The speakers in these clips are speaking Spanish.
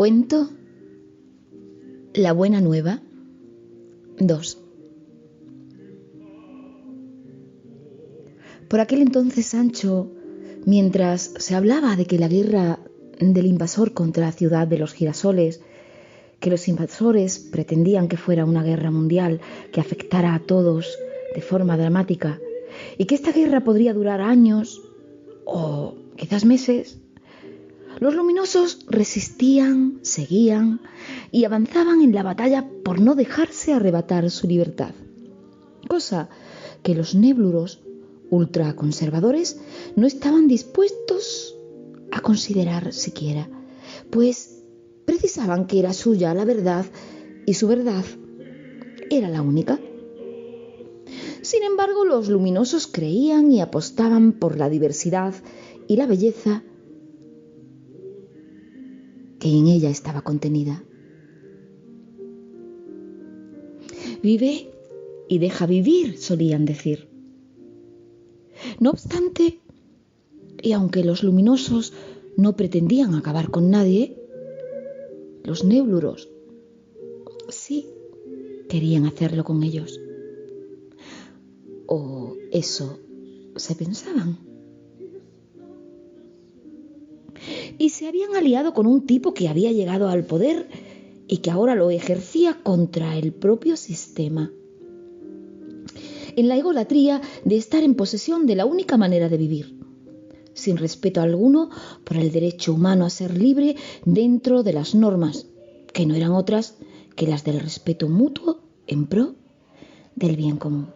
Cuento La Buena Nueva 2. Por aquel entonces Sancho, mientras se hablaba de que la guerra del invasor contra la ciudad de los girasoles, que los invasores pretendían que fuera una guerra mundial que afectara a todos de forma dramática y que esta guerra podría durar años o quizás meses, los luminosos resistían, seguían y avanzaban en la batalla por no dejarse arrebatar su libertad, cosa que los nébluros ultraconservadores no estaban dispuestos a considerar siquiera, pues precisaban que era suya la verdad y su verdad era la única. Sin embargo, los luminosos creían y apostaban por la diversidad y la belleza que en ella estaba contenida. Vive y deja vivir, solían decir. No obstante, y aunque los luminosos no pretendían acabar con nadie, los nébluros sí querían hacerlo con ellos. O eso se pensaban. Y se habían aliado con un tipo que había llegado al poder y que ahora lo ejercía contra el propio sistema, en la egolatría de estar en posesión de la única manera de vivir, sin respeto alguno por el derecho humano a ser libre dentro de las normas, que no eran otras que las del respeto mutuo en pro del bien común.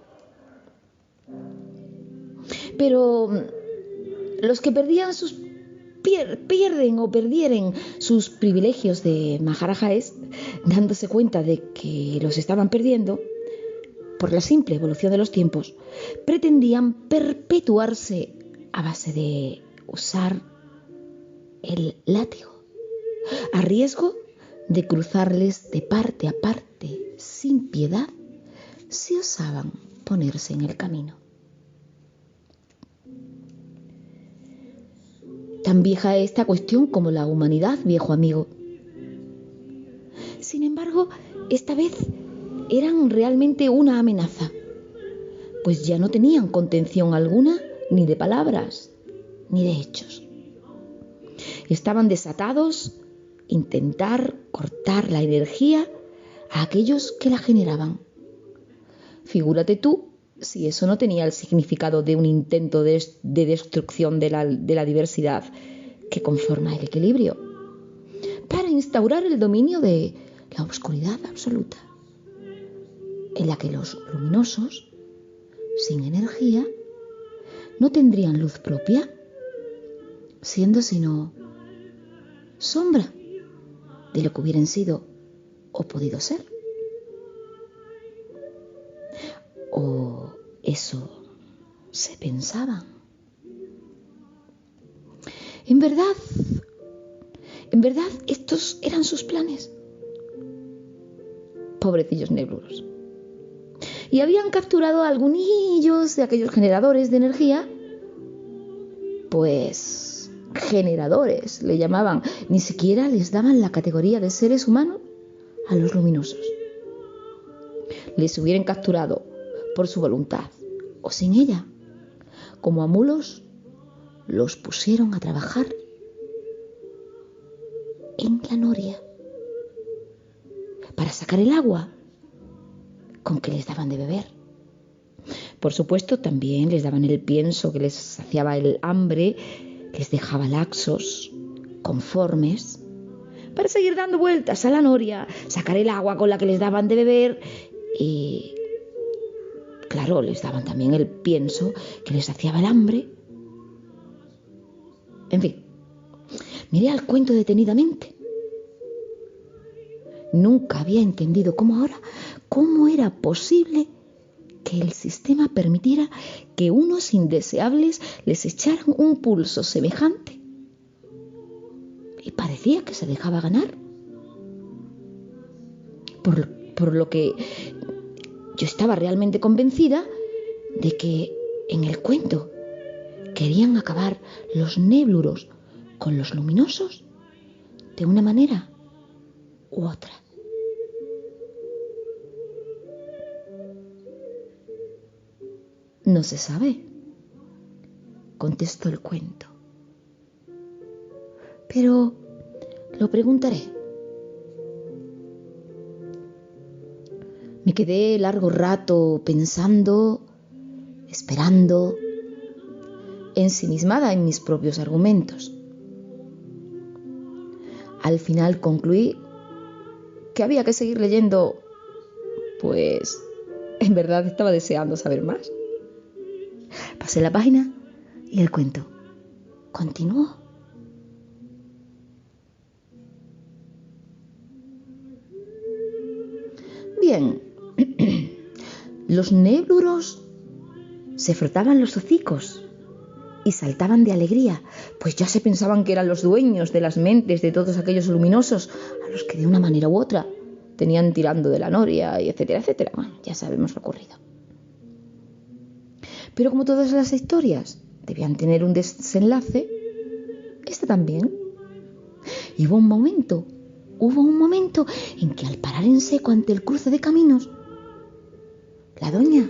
Pero los que perdieran sus privilegios de maharajáes, dándose cuenta de que los estaban perdiendo por la simple evolución de los tiempos, pretendían perpetuarse a base de usar el látigo, a riesgo de cruzarles de parte a parte sin piedad si osaban ponerse en el camino. Tan vieja esta cuestión como la humanidad, viejo amigo. Sin embargo, esta vez eran realmente una amenaza, pues ya no tenían contención alguna ni de palabras ni de hechos. Estaban desatados a intentar cortar la energía a aquellos que la generaban. Figúrate tú si eso no tenía el significado de un intento de destrucción de la diversidad que conforma el equilibrio, para instaurar el dominio de la oscuridad absoluta, en la que los luminosos, sin energía, no tendrían luz propia, siendo sino sombra de lo que hubieran sido o podido ser. O eso se pensaba. En verdad, estos eran sus planes. Pobrecillos néblulos. Y habían capturado a algunos de aquellos generadores de energía, pues generadores le llamaban, ni siquiera les daban la categoría de seres humanos a los luminosos. Les hubieran capturado por su voluntad o sin ella, como a mulos, los pusieron a trabajar en la noria para sacar el agua con que les daban de beber. Por supuesto, también les daban el pienso que les saciaba el hambre, les dejaba laxos, conformes, para seguir dando vueltas a la noria, sacar el agua con la que les daban de beber y, claro, les daban también el pienso que les saciaba el hambre. En fin, miré al cuento detenidamente. Nunca había entendido cómo era posible que el sistema permitiera que unos indeseables les echaran un pulso semejante. Y parecía que se dejaba ganar. Por lo que yo estaba realmente convencida de que en el cuento querían acabar los nébluros con los luminosos de una manera u otra. No se sabe, contestó el cuento. Pero lo preguntaré. Me quedé largo rato pensando, esperando, ensimismada en mis propios argumentos. Al final concluí que había que seguir leyendo, pues en verdad estaba deseando saber más. Pasé la página y el cuento continuó. Bien, los nébulos se frotaban los hocicos y saltaban de alegría, pues ya se pensaban que eran los dueños de las mentes de todos aquellos luminosos a los que de una manera u otra tenían tirando de la noria, y etcétera, etcétera. Bueno, ya sabemos lo ocurrido. Pero como todas las historias debían tener un desenlace, esta también. Y hubo un momento en que al parar en seco ante el cruce de caminos, la doña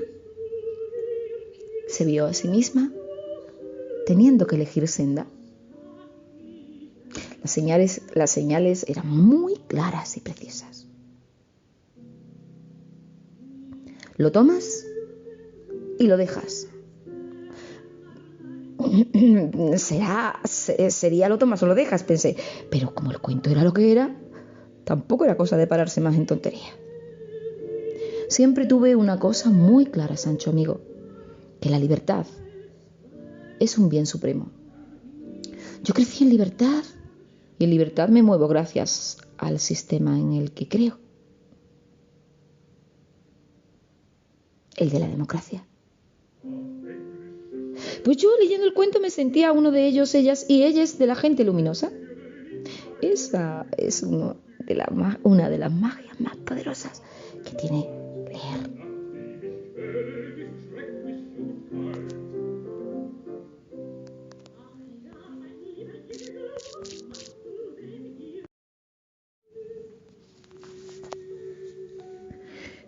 se vio a sí misma teniendo que elegir senda. Las señales eran muy claras y precisas. Lo tomas y lo dejas. Sería lo tomas o lo dejas, pensé. Pero como el cuento era lo que era, tampoco era cosa de pararse más en tontería. Siempre tuve una cosa muy clara, Sancho amigo, que la libertad es un bien supremo. Yo crecí en libertad y en libertad me muevo gracias al sistema en el que creo. El de la democracia. Pues yo leyendo el cuento me sentía uno de ellos, ellas y ellas de la gente luminosa. Esa es una de las magias más poderosas que tiene leer.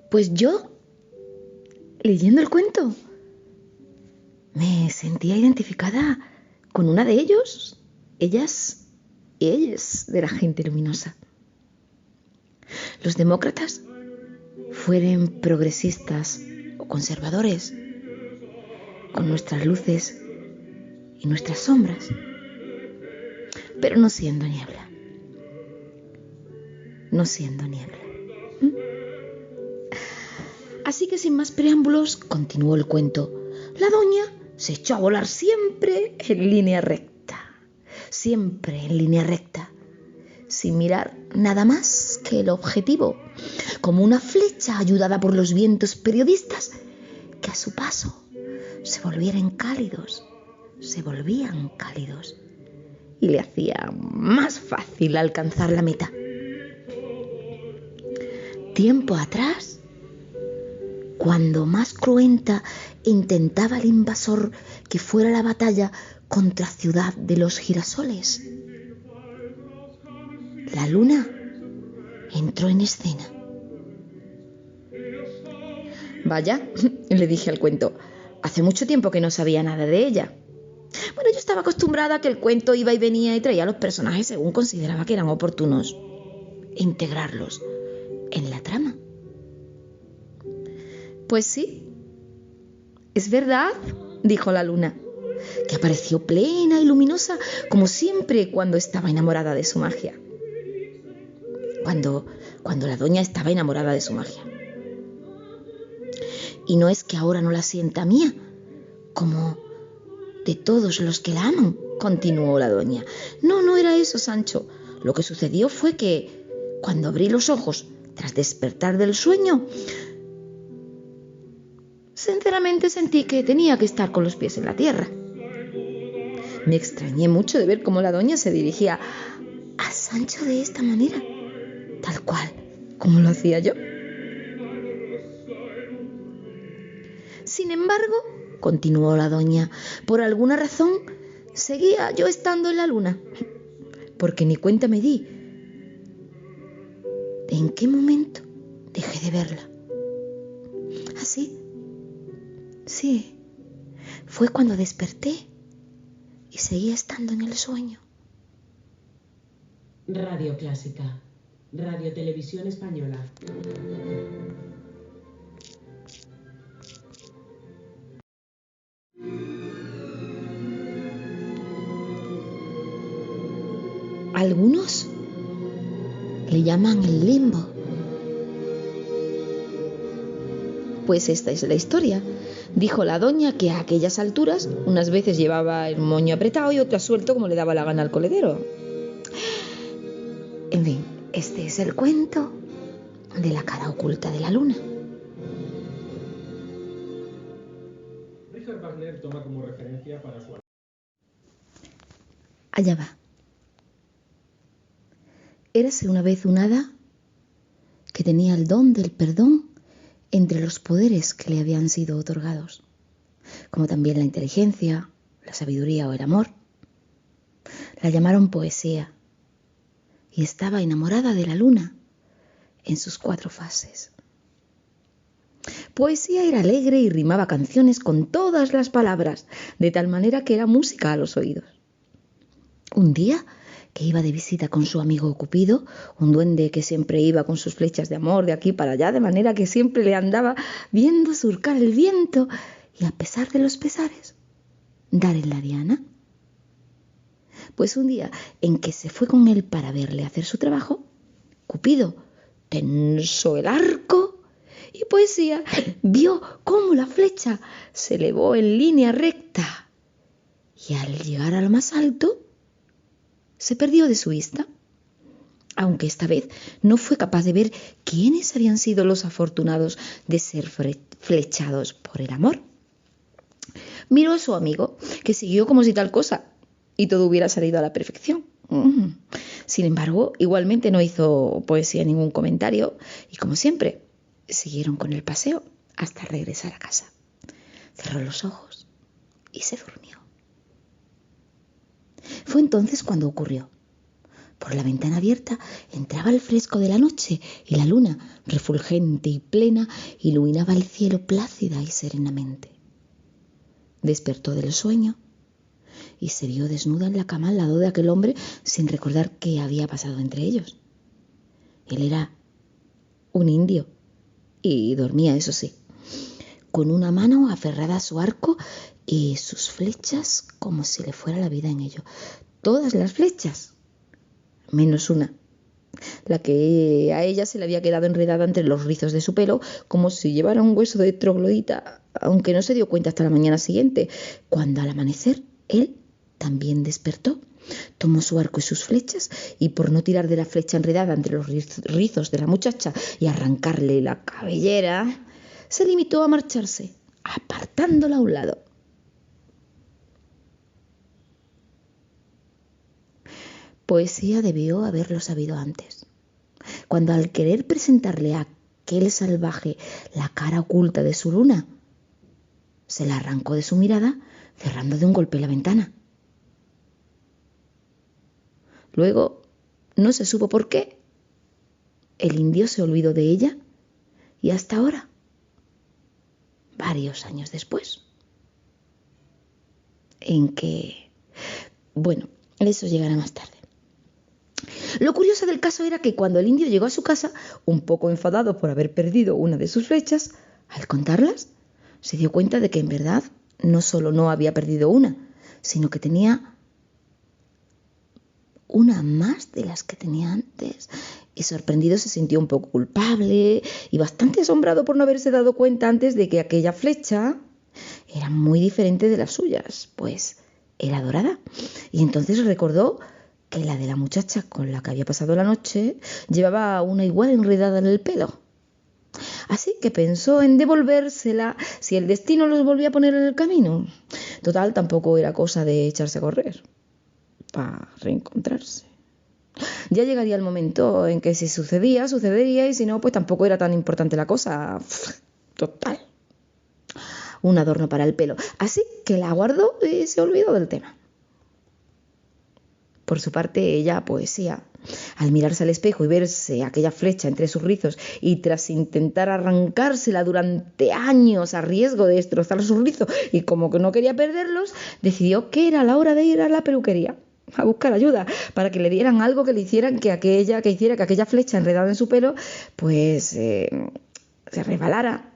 Pues yo, leyendo el cuento, me sentía identificada con una de ellos, ellas y ellas de la gente luminosa. Los demócratas, fueren progresistas o conservadores, con nuestras luces y nuestras sombras, pero no siendo niebla. No siendo niebla. Así que sin más preámbulos, continuó el cuento. La doña se echó a volar siempre en línea recta, sin mirar nada más que el objetivo, como una flecha ayudada por los vientos periodistas que a su paso se volvían cálidos y le hacía más fácil alcanzar la meta. Tiempo atrás, cuando más cruenta intentaba el invasor que fuera la batalla contra Ciudad de los Girasoles, la luna entró en escena. Vaya, le dije al cuento, hace mucho tiempo que no sabía nada de ella. Bueno, yo estaba acostumbrada a que el cuento iba y venía y traía a los personajes según consideraba que eran oportunos integrarlos en la trama. Pues sí, es verdad, dijo la luna, que apareció plena y luminosa como siempre cuando estaba enamorada de su magia. Cuando la doña estaba enamorada de su magia. Y no es que ahora no la sienta mía, como de todos los que la aman, continuó la doña. No era eso, Sancho. Lo que sucedió fue que, cuando abrí los ojos tras despertar del sueño, sinceramente sentí que tenía que estar con los pies en la tierra. Me extrañé mucho de ver cómo la doña se dirigía a Sancho de esta manera, tal cual como lo hacía yo. Sin embargo, continuó la doña, por alguna razón seguía yo estando en la luna, porque ni cuenta me di en qué momento dejé de verla. ¿Así? Sí, fue cuando desperté y seguía estando en el sueño. Radio Clásica, Radio Televisión Española. Algunos le llaman el limbo. Pues esta es la historia. Dijo la doña que a aquellas alturas unas veces llevaba el moño apretado y otras suelto como le daba la gana al coledero. En fin, este es el cuento de la cara oculta de la luna. Richard Wagner toma como referencia para su... Allá va. Érase una vez un hada que tenía el don del perdón entre los poderes que le habían sido otorgados, como también la inteligencia, la sabiduría o el amor. La llamaron Poesía y estaba enamorada de la luna en sus 4 fases. Poesía era alegre y rimaba canciones con todas las palabras, de tal manera que era música a los oídos. Un día que iba de visita con su amigo Cupido, un duende que siempre iba con sus flechas de amor de aquí para allá, de manera que siempre le andaba viendo surcar el viento y, a pesar de los pesares, dar en la diana. Pues un día en que se fue con él para verle hacer su trabajo, Cupido tensó el arco y Poesía vio cómo la flecha se elevó en línea recta y, al llegar al más alto, se perdió de su vista, aunque esta vez no fue capaz de ver quiénes habían sido los afortunados de ser flechados por el amor. Miró a su amigo, que siguió como si tal cosa, y todo hubiera salido a la perfección. Sin embargo, igualmente no hizo Poesía ningún comentario, y como siempre, siguieron con el paseo hasta regresar a casa. Cerró los ojos y se durmió. Fue entonces cuando ocurrió. Por la ventana abierta entraba el fresco de la noche y la luna, refulgente y plena, iluminaba el cielo plácida y serenamente. Despertó del sueño y se vio desnuda en la cama al lado de aquel hombre sin recordar qué había pasado entre ellos. Él era un indio y dormía, eso sí, con una mano aferrada a su arco y sus flechas como si le fuera la vida en ello. Todas las flechas, menos una, la que a ella se le había quedado enredada entre los rizos de su pelo, como si llevara un hueso de troglodita, aunque no se dio cuenta hasta la mañana siguiente, cuando al amanecer él también despertó. Tomó su arco y sus flechas y, por no tirar de la flecha enredada entre los rizos de la muchacha y arrancarle la cabellera, se limitó a marcharse, apartándola a un lado. Poesía debió haberlo sabido antes, cuando, al querer presentarle a aquel salvaje la cara oculta de su luna, se la arrancó de su mirada, cerrando de un golpe la ventana. Luego, no se supo por qué, el indio se olvidó de ella y hasta ahora, varios años después, en que, bueno, eso llegará más tarde. Lo curioso del caso era que cuando el indio llegó a su casa, un poco enfadado por haber perdido una de sus flechas, al contarlas, se dio cuenta de que en verdad no solo no había perdido una, sino que tenía una más de las que tenía antes. Y sorprendido se sintió un poco culpable y bastante asombrado por no haberse dado cuenta antes de que aquella flecha era muy diferente de las suyas, pues era dorada. Y entonces recordó que la de la muchacha con la que había pasado la noche llevaba una igual enredada en el pelo. Así que pensó en devolvérsela si el destino los volvía a poner en el camino. Total, tampoco era cosa de echarse a correr para reencontrarse. Ya llegaría el momento en que si sucedía, sucedería, y si no, pues tampoco era tan importante la cosa. Total, un adorno para el pelo. Así que la guardó y se olvidó del tema. Por su parte, ella, Poesía, Al mirarse al espejo y verse aquella flecha entre sus rizos y tras intentar arrancársela durante años a riesgo de destrozar sus rizos y como que no quería perderlos, decidió que era la hora de ir a la peluquería a buscar ayuda para que le dieran algo que le hicieran que hiciera que aquella flecha enredada en su pelo pues se resbalara.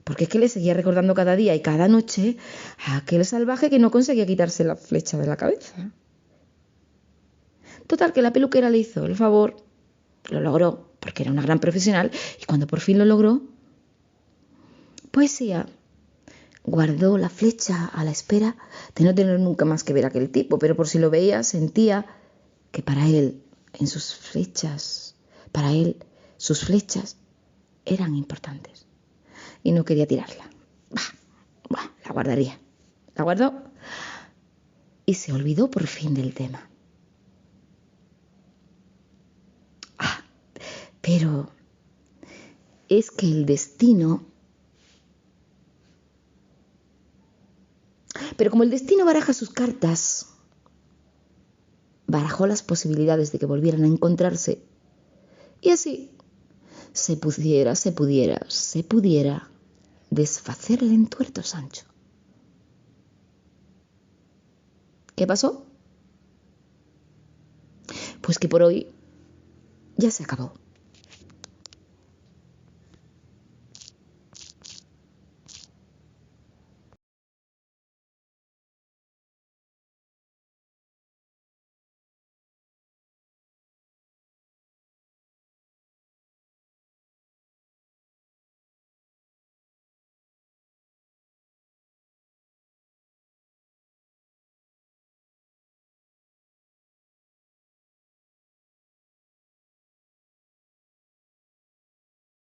Porque es que le seguía recordando cada día y cada noche a aquel salvaje que no conseguía quitarse la flecha de la cabeza. Total, que la peluquera le hizo el favor, lo logró, porque era una gran profesional, y cuando por fin lo logró, pues ella guardó la flecha a la espera de no tener nunca más que ver a aquel tipo, pero por si lo veía, sentía que para él, sus flechas eran importantes. Y no quería tirarla. La guardaría. La guardó y se olvidó por fin del tema. Pero es que el destino... Pero como el destino baraja sus cartas, barajó las posibilidades de que volvieran a encontrarse y así se pudiera deshacer el entuerto Sancho. ¿Qué pasó? Pues que por hoy ya se acabó.